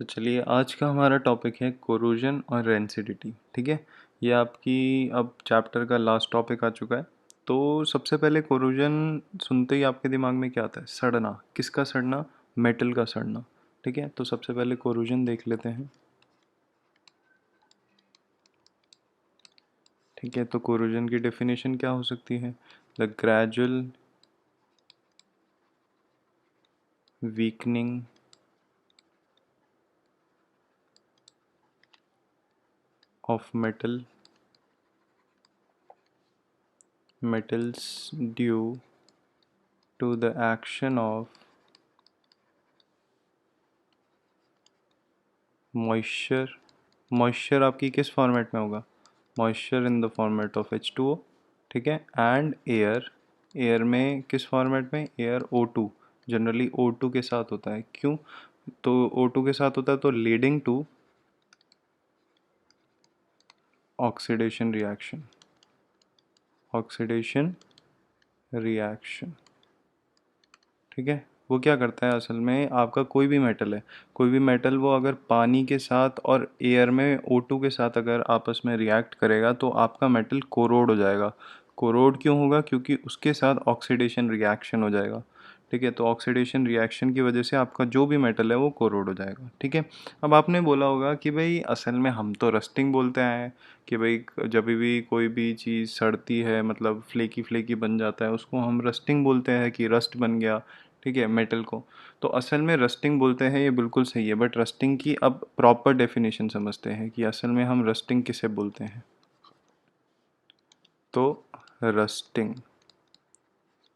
तो चलिए आज का हमारा टॉपिक है कोरोजन और रेंसिडिटी। ठीक है, ये आपकी अब चैप्टर का लास्ट टॉपिक आ चुका है। तो सबसे पहले कोरोजन सुनते ही आपके दिमाग में क्या आता है? सड़ना। किसका सड़ना? मेटल का सड़ना। ठीक है, तो सबसे पहले कोरोजन देख लेते हैं। ठीक है, तो कोरोजन की डेफिनेशन क्या हो सकती है? The gradual weakening of metals due to the action of moisture आपकी किस फॉर्मेट में होगा? Moisture in the format of H2O। ठीक है, एंड एयर में किस फॉर्मेट में? Air O2। जनरली O2 के साथ होता है। क्यों? तो O2 के साथ होता है तो लीडिंग टू ऑक्सीडेशन रिएक्शन। ठीक है, वो क्या करता है असल में? आपका कोई भी मेटल है, कोई भी मेटल वो अगर पानी के साथ और एयर में O2 के साथ अगर आपस में रिएक्ट करेगा तो आपका मेटल कोरोड हो जाएगा। कोरोड क्यों होगा? क्योंकि उसके साथ ऑक्सीडेशन रिएक्शन हो जाएगा। ठीक है, तो ऑक्सीडेशन रिएक्शन की वजह से आपका जो भी मेटल है वो कोरोड हो जाएगा। ठीक है, अब आपने बोला होगा कि भाई असल में हम तो रस्टिंग बोलते हैं कि भाई जब भी कोई भी चीज़ सड़ती है मतलब फ्लेकी फ्लेकी बन जाता है उसको हम रस्टिंग बोलते हैं कि रस्ट बन गया। ठीक है, मेटल को। तो असल में रस्टिंग बोलते हैं, ये बिल्कुल सही है, बट रस्टिंग की अब प्रॉपर डेफिनेशन समझते हैं कि असल में हम रस्टिंग किसे बोलते हैं। तो रस्टिंग,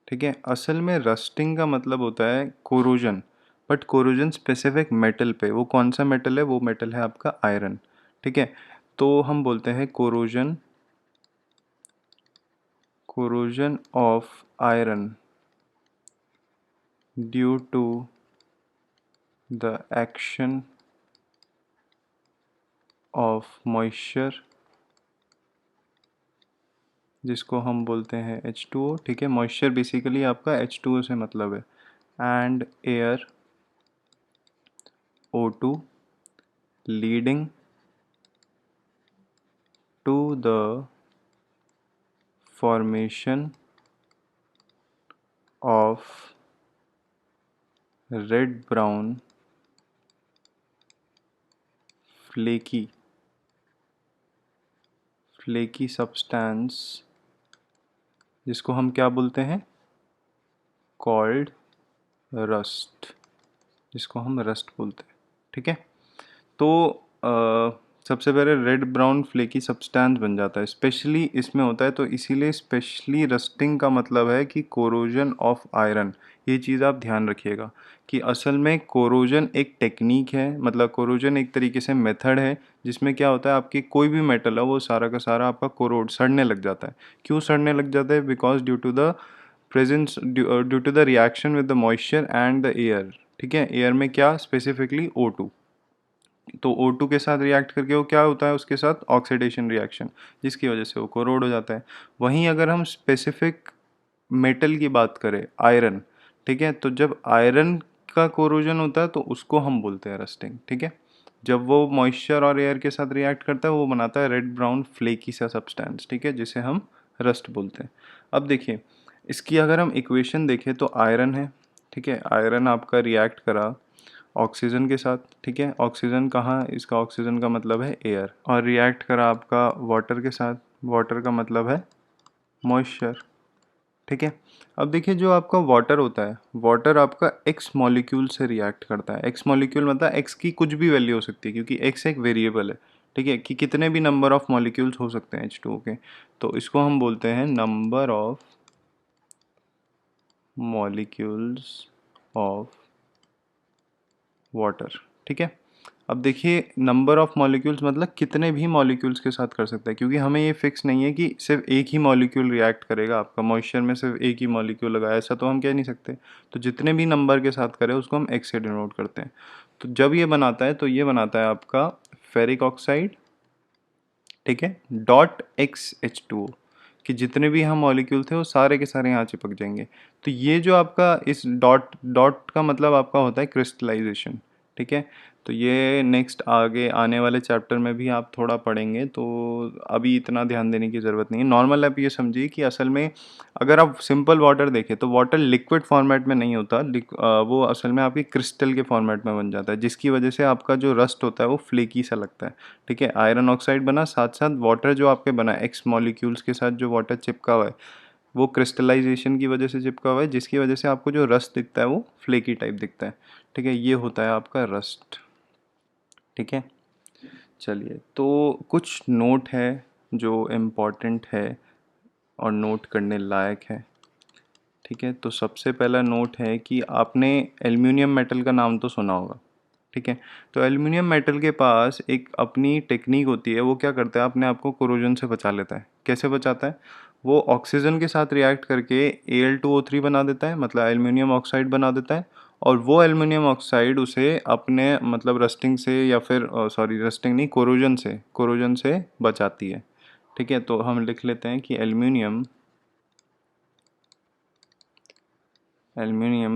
ठीक है, असल में रस्टिंग का मतलब होता है corrosion, but corrosion specific metal पे। वो कौन सा मेटल है? वो मेटल है आपका आयरन। ठीक है, तो हम बोलते हैं corrosion of iron due to the action of moisture, जिसको हम बोलते हैं H2O। ठीक है, मॉइस्चर बेसिकली आपका H2O से मतलब है, and air O2 leading to the formation of red brown flaky substance, जिसको हम क्या बोलते हैं? कॉल्ड रस्ट, जिसको हम रस्ट बोलते हैं। ठीक है, तो सबसे पहले रेड ब्राउन फ्लेकी सब्सटेंस बन जाता है, स्पेशली इसमें होता है। तो इसीलिए स्पेशली रस्टिंग का मतलब है कि कोरोजन ऑफ आयरन। ये चीज़ आप ध्यान रखिएगा कि असल में कोरोजन एक टेक्निक है, मतलब कोरोजन एक तरीके से मेथड है जिसमें क्या होता है, आपकी कोई भी मेटल है वो सारा का सारा आपका कोरोड सड़ने लग जाता है। क्यों सड़ने लग जाता है? Because due to the presence due to the reaction with the moisture and the air. ठीक है, एयर में क्या? Specifically O2। तो O2 के साथ रिएक्ट करके वो क्या होता है? उसके साथ ऑक्सीडेशन रिएक्शन, जिसकी वजह से वो कोरोड हो जाता है। वहीं अगर हम स्पेसिफिक मेटल की बात करें, आयरन, ठीक है, तो जब आयरन का कोरोजन होता है तो उसको हम बोलते हैं रस्टिंग। ठीक है, जब वो मॉइस्चर और एयर के साथ रिएक्ट करता है वो बनाता है रेड ब्राउन फ्लेकी सा सब्सटेंस। ठीक है, जिसे हम रस्ट बोलते हैं। अब देखिए, इसकी अगर हम इक्वेशन देखें तो आयरन है। ठीक है, आयरन आपका रिएक्ट करा ऑक्सीजन के साथ। ठीक है, ऑक्सीजन कहाँ? इसका ऑक्सीजन का मतलब है एयर, और रिएक्ट करा आपका वाटर के साथ। वाटर का मतलब है मॉइस्चर। ठीक है, अब देखिए जो आपका वाटर होता है, वाटर आपका एक्स मॉलिक्यूल से रिएक्ट करता है। एक्स मॉलिक्यूल मतलब एक्स की कुछ भी वैल्यू हो सकती है, क्योंकि एक्स एक वेरिएबल है। ठीक है, कि कितने भी नंबर ऑफ मॉलिक्यूल्स हो सकते हैं H2O के, तो इसको हम बोलते हैं number of molecules of water. ठीक है, अब देखिए नंबर ऑफ मॉलिक्यूल्स मतलब कितने भी मॉलिक्यूल्स के साथ कर सकता है, क्योंकि हमें ये फिक्स नहीं है कि सिर्फ एक ही मॉलिक्यूल रिएक्ट करेगा। आपका मॉइस्चर में सिर्फ एक ही मॉलिक्यूल लगा, ऐसा तो हम कह नहीं सकते। तो जितने भी नंबर के साथ करें उसको हम एक्स से डिनोट करते हैं। तो जब ये बनाता है तो ये बनाता है आपका फेरिक ऑक्साइड। ठीक है, डॉट XH2O, कि जितने भी हम मॉलिक्यूल थे वो सारे के सारे यहाँ चिपक जाएंगे। तो ये जो आपका इस डॉट डॉट का मतलब आपका होता है क्रिस्टलाइजेशन। ठीक है। तो ये नेक्स्ट आगे आने वाले चैप्टर में भी आप थोड़ा पढ़ेंगे, तो अभी इतना ध्यान देने की ज़रूरत नहीं है। नॉर्मल आप ये समझिए कि असल में अगर आप सिंपल वाटर देखें तो वाटर लिक्विड फॉर्मेट में नहीं होता, वो असल में आपकी क्रिस्टल के फॉर्मेट में बन जाता है, जिसकी वजह से आपका जो रस्ट होता है वो फ्लेकी सा लगता है। ठीक है, आयरन ऑक्साइड बना, साथ साथ वाटर जो आपके बना एक्स मॉलिक्यूल्स के साथ जो वाटर चिपका हुआ है वो क्रिस्टलाइजेशन की वजह से चिपका हुआ है, जिसकी वजह से आपको जो रस्ट दिखता है वो फ्लेकी टाइप दिखता है। ठीक है, ये होता है आपका रस्ट। ठीक है, चलिए तो कुछ नोट है जो इम्पोर्टेंट है और नोट करने लायक है। ठीक है, तो सबसे पहला नोट है कि आपने एल्युमिनियम मेटल का नाम तो सुना होगा। ठीक है, तो एल्युमिनियम मेटल के पास एक अपनी टेक्निक होती है, वो क्या करता है अपने आप को कोरोजन से बचा लेता है। कैसे बचाता है? वो ऑक्सीजन के साथ रिएक्ट करके Al2O3 बना देता है, मतलब एल्युमिनियम ऑक्साइड बना देता है, और वो एल्युमिनियम ऑक्साइड उसे अपने मतलब रस्टिंग से या फिर सॉरी रस्टिंग नहीं, कोरोजन से बचाती है। ठीक है, तो हम लिख लेते हैं कि aluminium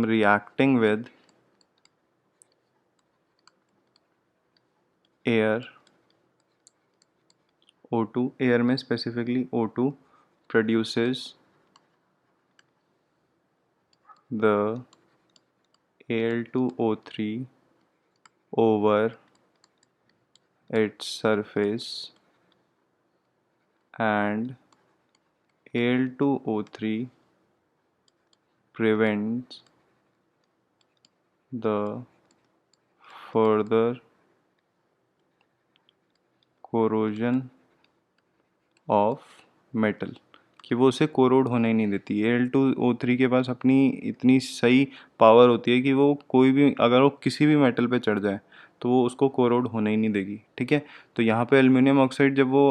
reacting with air O2, air में specifically O2 produces the Al2O3 over its surface, and Al2O3 prevents the further corrosion of metal, कि वो उसे कोरोड होने ही नहीं देती। Al2O3 के पास अपनी इतनी सही पावर होती है कि वो कोई भी अगर वो किसी भी मेटल पे चढ़ जाए तो वो उसको कोरोड होने ही नहीं देगी। ठीक है, तो यहाँ पे एल्युमिनियम ऑक्साइड जब वो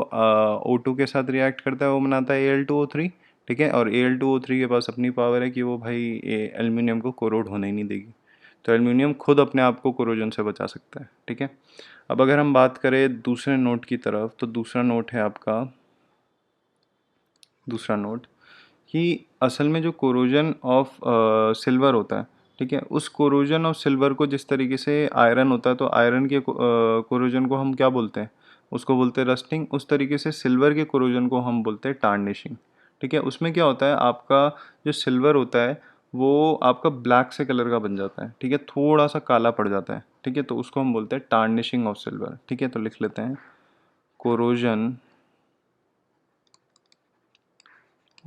O2 के साथ रिएक्ट करता है वो बनाता है Al2O3। ठीक है, और Al2O3 के पास अपनी पावर है कि वो भाई एल्युमिनियम को कोरोड होने ही नहीं देगी। तो एल्युमिनियम खुद अपने आप को कोरोजन से बचा सकता है। ठीक है, अब अगर हम बात करें दूसरे नोट की तरफ, तो दूसरा नोट है आपका, दूसरा नोट कि असल में जो कोरोजन ऑफ सिल्वर होता है, ठीक है, उस कोरोजन ऑफ सिल्वर को जिस तरीके से आयरन होता है तो आयरन के कोरोजन को हम क्या बोलते हैं? उसको बोलते हैं रस्टिंग। उस तरीके से सिल्वर के कोरोजन को हम बोलते हैं टार्निशिंग। ठीक है, उसमें क्या होता है आपका जो सिल्वर होता है वो आपका ब्लैक से कलर का बन जाता है। ठीक है, थोड़ा सा काला पड़ जाता है। ठीक है, तो उसको हम बोलते हैं टार्निशिंग ऑफ सिल्वर। ठीक है, तो लिख लेते हैं corrosion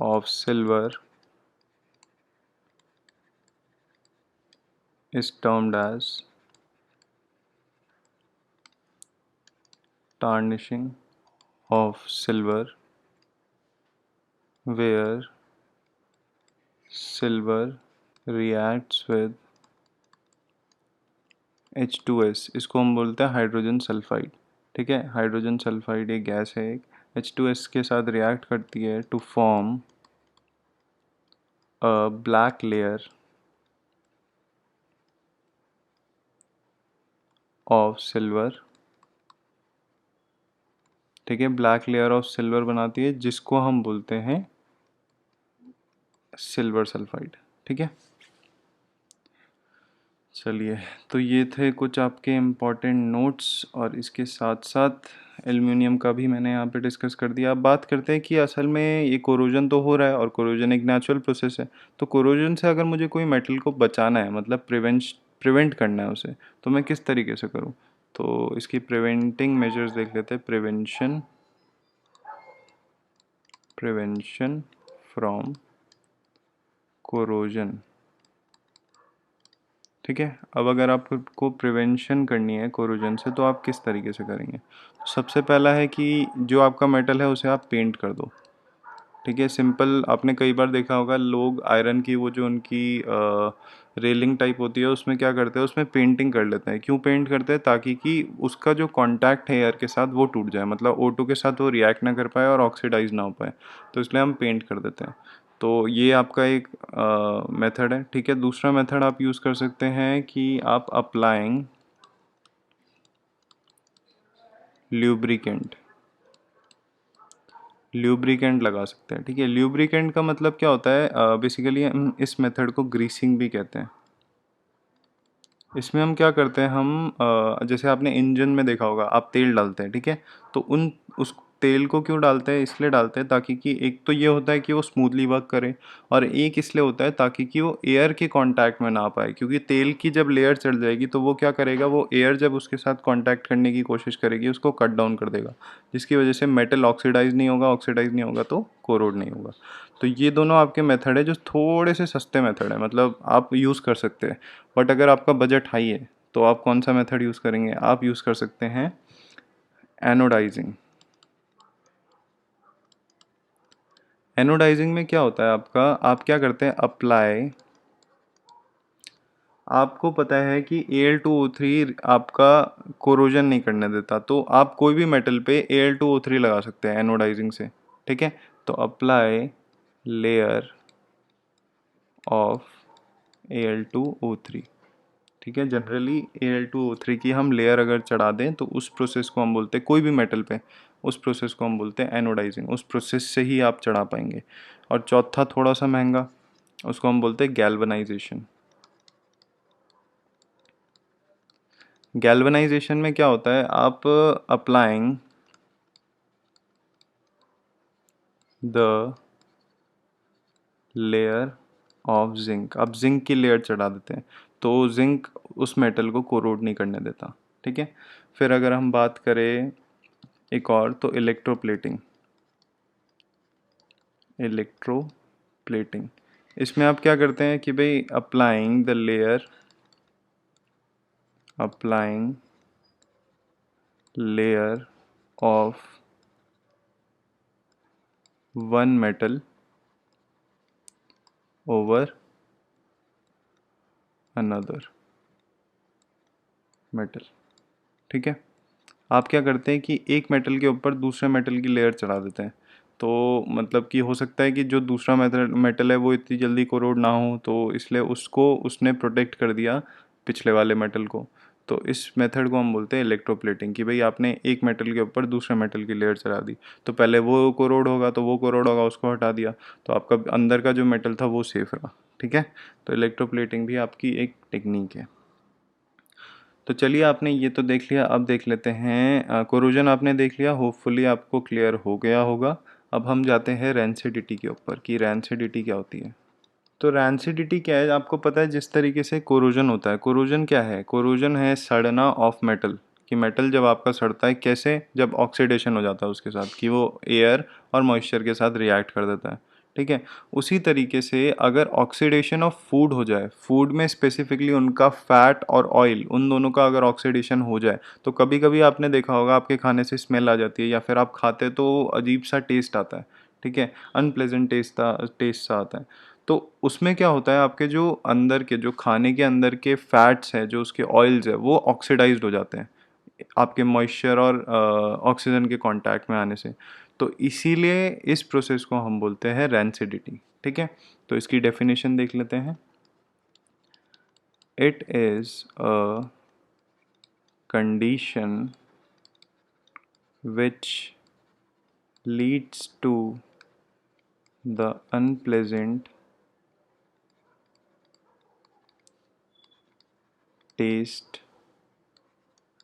of silver is termed as tarnishing of silver, where silver reacts with H2S, इसको हम बोलते हैं हाइड्रोजन सल्फाइड। ठीक है, हाइड्रोजन सल्फाइड एक गैस है, एक H2S के साथ रिएक्ट करती है to form a black layer of silver. ठीक है, ब्लैक लेयर ऑफ सिल्वर बनाती है जिसको हम बोलते हैं सिल्वर सल्फाइड। ठीक है, चलिए तो ये थे कुछ आपके इम्पोर्टेंट नोट्स, और इसके साथ साथ एल्युमिनियम का भी मैंने यहाँ पे डिस्कस कर दिया। अब बात करते हैं कि असल में ये कोरोजन तो हो रहा है और कोरोजन एक नेचुरल प्रोसेस है, तो कोरोजन से अगर मुझे कोई मेटल को बचाना है, मतलब प्रिवेंट करना है उसे, तो मैं किस तरीके से करूँ? तो इसकी प्रिवेंटिंग मेजर्स देख लेते हैं। Prevention from corrosion. ठीक है, अब अगर आपको प्रिवेंशन करनी है कोरोजन से तो आप किस तरीके से करेंगे? तो सबसे पहला है कि जो आपका मेटल है उसे आप पेंट कर दो। ठीक है, सिंपल, आपने कई बार देखा होगा लोग आयरन की वो जो उनकी रेलिंग टाइप होती है उसमें क्या करते हैं, उसमें पेंटिंग कर लेते हैं। क्यों पेंट करते हैं? ताकि कि उसका जो कांटेक्ट है एयर के साथ वो टूट जाए, मतलब O2 के साथ वो रिएक्ट ना कर पाए और ऑक्सीडाइज ना हो पाए, तो इसलिए हम पेंट कर देते हैं। तो ये आपका एक मेथड है। ठीक है, दूसरा मेथड आप यूज़ कर सकते हैं कि आप अप्लाइंग ल्यूब्रिकेंट ल्यूब्रिकेंट लगा सकते हैं। ठीक है, ल्यूब्रिकेंट का मतलब क्या होता है? बेसिकली हम इस मेथड को ग्रीसिंग भी कहते हैं। इसमें हम क्या करते हैं, हम जैसे आपने इंजन में देखा होगा, आप तेल डालते हैं, ठीक है। तो उस तेल को क्यों डालते हैं, इसलिए डालते हैं ताकि कि एक तो ये होता है कि वो स्मूथली वर्क करे, और एक इसलिए होता है ताकि कि वो एयर के कांटेक्ट में ना पाए, क्योंकि तेल की जब लेयर चढ़ जाएगी तो वो क्या करेगा, वो एयर जब उसके साथ कांटेक्ट करने की कोशिश करेगी उसको कट डाउन कर देगा, जिसकी वजह से मेटल ऑक्सीडाइज नहीं होगा, ऑक्सीडाइज नहीं होगा तो कोरोड नहीं होगा। तो ये दोनों आपके मेथड है जो थोड़े से सस्ते मेथड है, मतलब आप यूज़ कर सकते हैं। बट अगर आपका बजट हाई है तो आप कौन सा मेथड यूज़ करेंगे, आप यूज़ कर सकते हैं एनोडाइजिंग। एनोडाइजिंग में क्या होता है आपका, आप क्या करते हैं, अप्लाई, आपको पता है कि Al2O3 आपका कोरोजन नहीं करने देता, तो आप कोई भी मेटल पे Al2O3 लगा सकते हैं एनोडाइजिंग से, ठीक है। तो अप्लाई लेयर ऑफ Al2O3, ठीक है। जनरली Al2O3 की हम लेयर अगर चढ़ा दें तो उस प्रोसेस को हम बोलते हैं, कोई भी मेटल पे, उस प्रोसेस को हम बोलते हैं एनोडाइजिंग, उस प्रोसेस से ही आप चढ़ा पाएंगे। और चौथा थोड़ा सा महंगा, उसको हम बोलते हैं गैल्वनाइजेशन। गैल्वनाइजेशन में क्या होता है, आप applying the layer of zinc, आप जिंक की लेयर चढ़ा देते हैं, तो जिंक उस मेटल को कोरोड नहीं करने देता, ठीक है। फिर अगर हम बात करें एक और, तो इलेक्ट्रोप्लेटिंग। इलेक्ट्रोप्लेटिंग, इसमें आप क्या करते हैं कि भाई applying layer of one metal over another metal, ठीक है। आप क्या करते हैं कि एक मेटल के ऊपर दूसरे मेटल की लेयर चढ़ा देते हैं, तो मतलब कि हो सकता है कि जो दूसरा मेटल मेटल है वो इतनी जल्दी कोरोड ना हो, तो इसलिए उसको उसने प्रोटेक्ट कर दिया पिछले वाले मेटल को। तो इस मेथड को हम बोलते हैं इलेक्ट्रोप्लेटिंग, कि भाई आपने एक मेटल के ऊपर दूसरे मेटल की लेयर चढ़ा दी, तो पहले वो कोरोड होगा तो वो कोरोड होगा, उसको हटा दिया, तो आपका अंदर का जो मेटल था वो सेफ रहा, ठीक है। तो इलेक्ट्रोप्लेटिंग भी आपकी एक टेक्निक है। तो चलिए, आपने ये तो देख लिया, अब देख लेते हैं कोरोजन, आपने देख लिया, होपफुली आपको क्लियर हो गया होगा। अब हम जाते हैं रैंसिडिटी के ऊपर, कि रैंसिडिटी क्या होती है। तो रैंसिडिटी क्या है, आपको पता है, जिस तरीके से कोरोजन होता है, कोरोजन क्या है, कोरोजन है सड़ना ऑफ मेटल, कि मेटल जब आपका सड़ता है कैसे, जब ऑक्सीडेशन हो जाता है उसके साथ, कि वो एयर और मॉइस्चर के साथ रिएक्ट कर देता है, ठीक है। उसी तरीके से अगर ऑक्सीडेशन ऑफ फूड हो जाए, फूड में स्पेसिफिकली उनका फैट और ऑयल, उन दोनों का अगर ऑक्सीडेशन हो जाए, तो कभी कभी आपने देखा होगा आपके खाने से स्मेल आ जाती है, या फिर आप खाते तो अजीब सा टेस्ट आता है, ठीक है, अनप्लेजेंट टेस्ट सा आता है। तो उसमें क्या होता है, आपके जो अंदर के, जो खाने के अंदर के फैट्स हैं, जो उसके ऑयल्स है, वो ऑक्सीडाइज्ड हो जाते हैं आपके मॉइस्चर और ऑक्सीजन के कांटेक्ट में आने से। तो इसीलिए इस प्रोसेस को हम बोलते हैं रैंसिडिटी, ठीक है। तो इसकी डेफिनेशन देख लेते हैं। It is a condition which leads to the unpleasant taste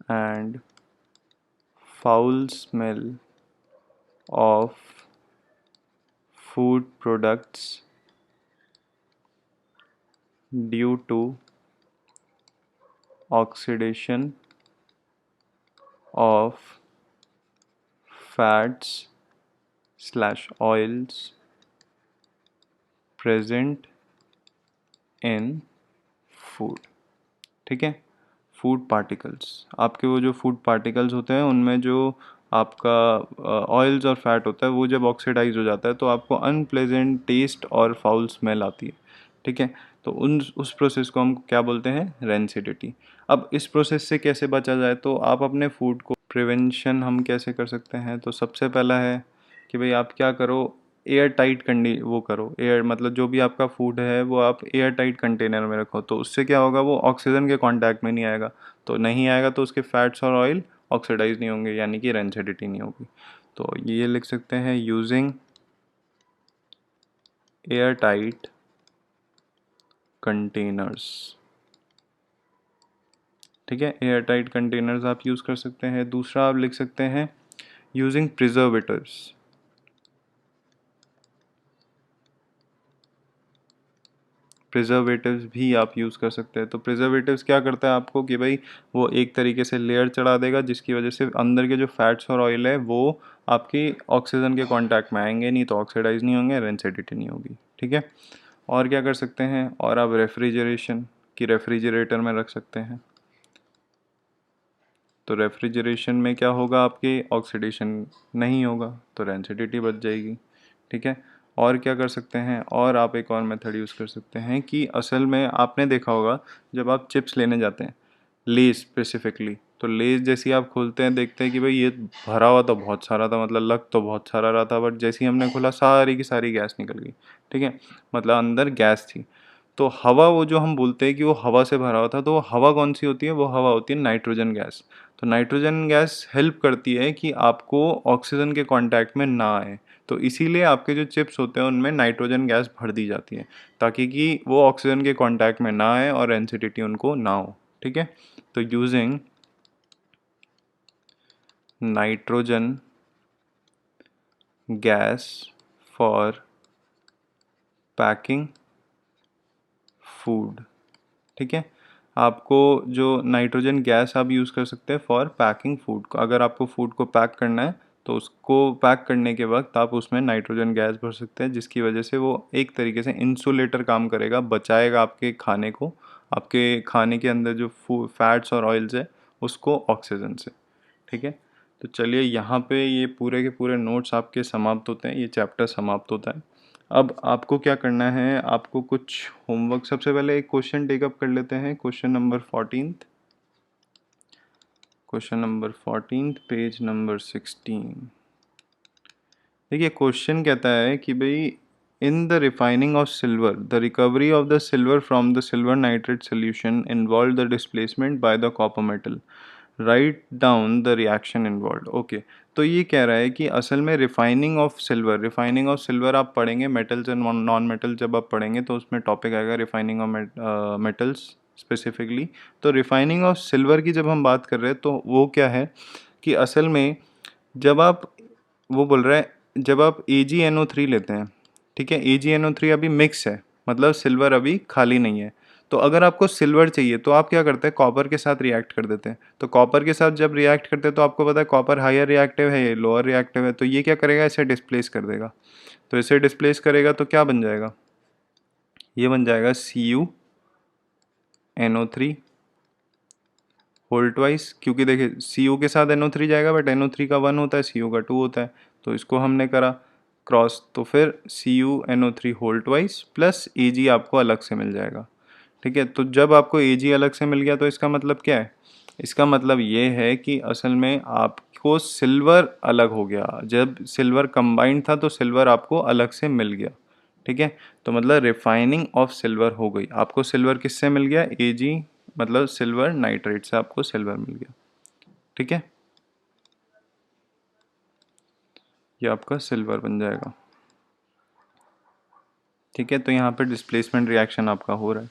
and foul smell of food products due to oxidation of fats slash oils present in food, ठीक है। फूड पार्टिकल्स, आपके वो जो फूड पार्टिकल्स होते हैं उनमें जो आपका ऑयल्स और फैट होता है, वो जब ऑक्सीडाइज हो जाता है तो आपको अनप्लेजेंट टेस्ट और फाउल स्मेल आती है, ठीक है। तो उस प्रोसेस को हम क्या बोलते हैं, रेंसिडिटी। अब इस प्रोसेस से कैसे बचा जाए, तो आप अपने फूड को प्रिवेंशन हम कैसे कर सकते हैं, तो सबसे पहला है कि भाई आप क्या करो, एयर टाइट कंडी वो करो, एयर मतलब जो भी आपका फूड है वो आप एयर टाइट कंटेनर में रखो, तो उससे क्या होगा, वो ऑक्सीजन के कांटेक्ट में नहीं आएगा, तो नहीं आएगा तो उसके फैट्स और ऑयल ऑक्सीडाइज नहीं होंगे, यानी कि रेंसिडिटी नहीं होगी। तो ये लिख सकते हैं, यूजिंग एयर टाइट कंटेनर्स, ठीक है, एयर टाइट कंटेनर्स आप यूज़ कर सकते हैं। दूसरा आप लिख सकते हैं यूजिंग प्रिजर्वेटिव्स। प्रिजर्वेटिव्स भी आप यूज़ कर सकते हैं। तो प्रिजर्वेटिव्स क्या करता है आपको कि भाई वो एक तरीके से लेयर चढ़ा देगा, जिसकी वजह से अंदर के जो फैट्स और ऑयल है वो आपकी ऑक्सीजन के कांटेक्ट में आएंगे नहीं, तो ऑक्सीडाइज नहीं होंगे, रेंसिडिटी नहीं होगी। ठीक है, और क्या कर सकते हैं, और आप रेफ्रिजरेशन की रेफ्रिजरेटर में रख सकते हैं। तो रेफ्रिजरेशन में क्या होगा, आपके ऑक्सीडेशन नहीं होगा, तो रेंसिडिटी बच जाएगी। ठीक है, और क्या कर सकते हैं, और आप एक और मेथड यूज़ कर सकते हैं कि असल में आपने देखा होगा जब आप चिप्स लेने जाते हैं, लेस स्पेसिफिकली, तो लेस जैसे ही आप खोलते हैं देखते हैं कि भाई ये भरा हुआ तो बहुत सारा था, मतलब लग तो बहुत सारा रहा था, बट जैसे ही हमने खोला सारी की सारी गैस निकल गई। ठीक है, मतलब अंदर गैस थी। तो हवा, वो जो हम बोलते हैं कि वो हवा से भरा हुआ था, तो वो हवा कौन सी होती है, वो हवा होती है नाइट्रोजन गैस। तो नाइट्रोजन गैस हेल्प करती है कि आपको ऑक्सीजन के कांटेक्ट में ना आए, तो इसीलिए आपके जो चिप्स होते हैं उनमें नाइट्रोजन गैस भर दी जाती है, ताकि कि वो ऑक्सीजन के कांटेक्ट में ना आए और एसिडिटी उनको ना हो। ठीक है, तो using nitrogen gas for packing food. ठीक है, आपको जो नाइट्रोजन गैस आप यूज़ कर सकते हैं फॉर पैकिंग फूड को, अगर आपको फूड को पैक करना है तो उसको पैक करने के वक्त आप उसमें नाइट्रोजन गैस भर सकते हैं, जिसकी वजह से वो एक तरीके से इंसुलेटर काम करेगा, बचाएगा आपके खाने को, आपके खाने के अंदर जो फैट्स और ऑयल्स है उसको ऑक्सीजन से। ठीक है, तो चलिए यहाँ पे ये पूरे के पूरे नोट्स आपके समाप्त होते हैं, ये चैप्टर समाप्त होता है। अब आपको क्या करना है, आपको कुछ होमवर्क, सबसे पहले एक क्वेश्चन टेकअप कर लेते हैं, question number 14, question number 14 page number 16। देखिए क्वेश्चन कहता है कि भाई in the refining of silver the recovery of the silver from the silver nitrate solution involve the displacement by the copper metal, write down the reaction involve. Okay, तो ये कह रहा है कि असल में रिफाइनिंग ऑफ सिल्वर आप पढ़ेंगे, मेटल्स एंड नॉन मेटल जब आप पढ़ेंगे तो उसमें टॉपिक आएगा रिफाइनिंग ऑफ मेटल्स स्पेसिफिकली। तो रिफाइनिंग ऑफ सिल्वर की जब हम बात कर रहे हैं तो वो क्या है कि असल में जब आप, वो बोल रहा है जब आप AgNO3 लेते हैं, ठीक है, AgNO3 अभी मिक्स है, मतलब सिल्वर अभी खाली नहीं है, तो अगर आपको सिल्वर चाहिए तो आप क्या करते हैं, कॉपर के साथ रिएक्ट कर देते हैं। तो कॉपर के साथ जब रिएक्ट करते हैं तो आपको पता है कॉपर हायर रिएक्टिव है, ये लोअर रिएक्टिव है, तो ये क्या करेगा, इसे डिस्प्लेस कर देगा। तो इसे डिस्प्लेस करेगा तो क्या बन जाएगा, ये बन जाएगा CuNO3 होल ट्वाइस, क्योंकि देखिए Cu के साथ NO3 जाएगा, बट NO3 का 1 होता है, Cu का 2 होता है, तो इसको हमने करा क्रॉस, तो फिर CuNO3 whole twice plus Ag आपको अलग से मिल जाएगा। ठीक है, तो जब आपको Ag अलग से मिल गया तो इसका मतलब क्या है, इसका मतलब ये है कि असल में आपको सिल्वर अलग हो गया, जब सिल्वर कंबाइंड था तो सिल्वर आपको अलग से मिल गया। ठीक है, तो मतलब रिफाइनिंग ऑफ सिल्वर हो गई, आपको सिल्वर किससे मिल गया, Ag, मतलब सिल्वर नाइट्रेट से आपको सिल्वर मिल गया। ठीक है, ये आपका सिल्वर बन जाएगा। ठीक है, तो यहाँ पे डिस्प्लेसमेंट रिएक्शन आपका हो रहा है,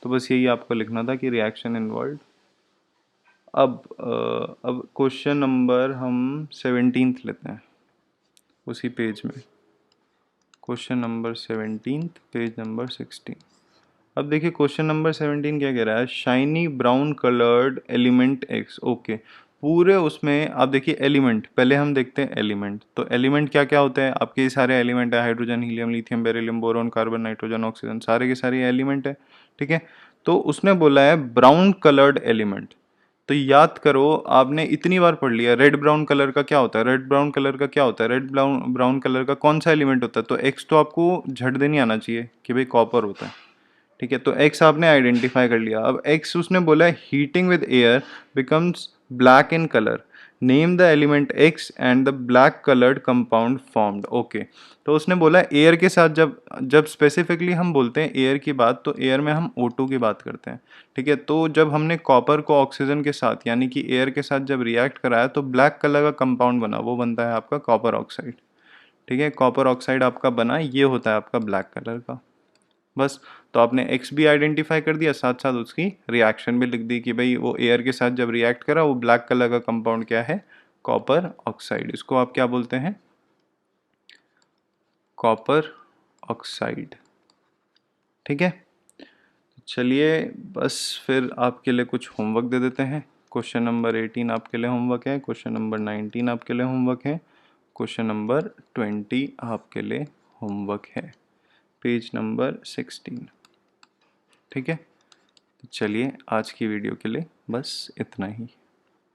तो बस यही आपको लिखना था कि रिएक्शन इन्वॉल्व। अब क्वेश्चन नंबर हम 17 लेते हैं उसी पेज में, क्वेश्चन नंबर 17 पेज नंबर 16। अब देखिए क्वेश्चन नंबर 17 क्या कह रहा है, shiny brown coloured element x. Okay, पूरे उसमें आप देखिए एलिमेंट, पहले हम देखते हैं एलिमेंट, तो एलिमेंट क्या क्या होते हैं, आपके ये सारे एलिमेंट है, hydrogen, helium, lithium, beryllium, boron, carbon, nitrogen, oxygen, सारे के सारे एलिमेंट है। ठीक है, तो उसने बोला है ब्राउन कलर्ड एलिमेंट, तो याद करो आपने इतनी बार पढ़ लिया, रेड ब्राउन कलर का क्या होता है, रेड ब्राउन कलर का क्या होता है, रेड ब्राउन ब्राउन कलर का कौन सा एलिमेंट होता है, तो एक्स तो आपको झट देनी आना चाहिए कि भाई कॉपर होता है। ठीक है, तो एक्स आपने आइडेंटिफाई कर लिया। अब एक्स उसने बोला है heating with air becomes black in colour, name the element x and the black coloured compound formed. Okay, तो उसने बोला एयर के साथ, जब जब स्पेसिफिकली हम बोलते हैं एयर की बात, तो एयर में हम O2 की बात करते हैं। ठीक है, तो जब हमने कॉपर को ऑक्सीजन के साथ यानी कि एयर के साथ जब रिएक्ट कराया तो ब्लैक कलर का कंपाउंड बना, वो बनता है आपका कॉपर ऑक्साइड। ठीक है, कॉपर ऑक्साइड आपका बना, ये होता है आपका ब्लैक कलर का। बस। तो आपने एक्स भी आइडेंटिफाई कर दिया, साथ साथ उसकी रिएक्शन भी लिख दी कि भाई वो एयर के साथ जब रिएक्ट करा वो ब्लैक कलर का कंपाउंड क्या है, कॉपर ऑक्साइड। इसको आप क्या बोलते हैं, कॉपर ऑक्साइड। ठीक है, चलिए बस फिर आपके लिए कुछ होमवर्क दे देते हैं। क्वेश्चन नंबर 18 आपके लिए होमवर्क है, क्वेश्चन नंबर 19 आपके लिए होमवर्क है, क्वेश्चन नंबर 20 आपके लिए होमवर्क है, पेज नंबर 16। ठीक है, चलिए आज की वीडियो के लिए बस इतना ही।